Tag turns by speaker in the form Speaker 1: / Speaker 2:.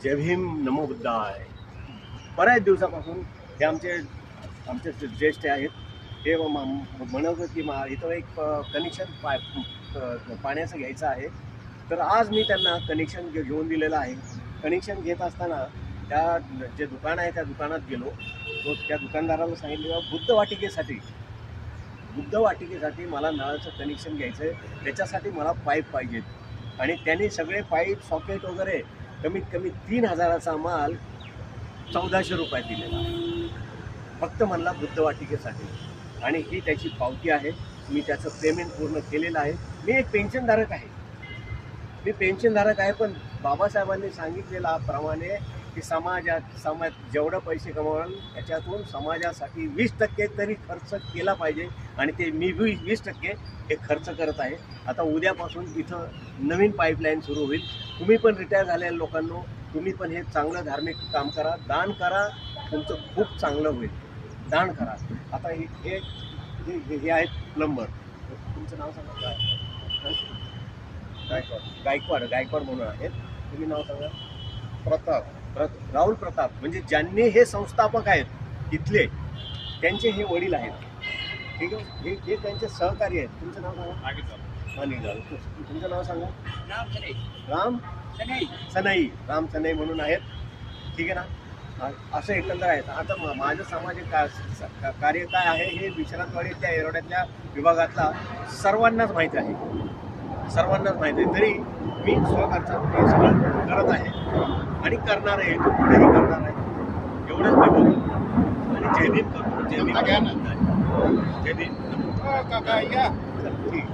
Speaker 1: जय भीम, नमो बुद्धाय. बऱ्याच दिवसापासून हे आमचे आमचे ज्येष्ठ आहेत हे म्हणत होते की इथं एक कनेक्शन पाण्याचं घ्यायचं आहे. तर आज मी त्यांना कनेक्शन घेऊन दिलेलं आहे. कनेक्शन घेत असताना त्या जे दुकान आहे त्या दुकानात गेलो. तो त्या दुकानदाराला सांगितलं बुद्ध वाटिकेसाठी मला नळाचं कनेक्शन घ्यायचं आहे, त्याच्यासाठी मला पाईप पाहिजेत. आणि त्यांनी सगळे पाईप सॉकेट वगैरे कमीत कमी 3,000चा माल 1400 रुपयात दिलेला आहे, फक्त म्हणला बुद्ध वाटिकेसाठी. आणि ही त्याची पावती आहे. मी त्याचं पेमेंट पूर्ण केलेलं आहे. मी एक पेन्शनधारक आहे. पण बाबासाहेबांनी सांगितलेल्याप्रमाणे की समाज जेवढं पैसे कमवाल त्याच्यातून समाजासाठी 20% तरी खर्च केला पाहिजे. आणि ते मी 20% हे खर्च करत आहे. आता उद्यापासून इथं नवीन पाईपलाईन सुरू होईल. तुम्ही पण रिटायर झालेल्या लोकांनो, तुम्ही पण हे चांगलं धार्मिक काम करा, दान करा, तुमचं खूप चांगलं होईल. दान करा. आता हे आहेत प्लंबर. तुमचं नाव सांगा. गायकवाड म्हणून आहेत. तुम्ही नाव सांगा. राहुल प्रताप. म्हणजे ज्यांनी हे संस्थापक आहेत इथले, त्यांचे हे वडील आहेत. ठीक आहे. हे त्यांचे सहकारी आहेत. तुमचं नाव सांगा. अनिल. तुमचं नाव सांगा. राम सनई म्हणून आहेत. ठीक आहे ना. असं एकंदर आहेत. आता माझं सामाजिक कार्य काय आहे हे विश्रांतवाडीतल्या एरोड्यातल्या विभागातला सर्वांनाच माहीत आहे. तरी मी स्वखर्चात हे सगळं करत आहे आणि करणार आहे. पुढेही करणार आहे. एवढंच मी बोलतो. आणि जय भीम करतो. जय भीम.
Speaker 2: काका या.
Speaker 1: ठीक.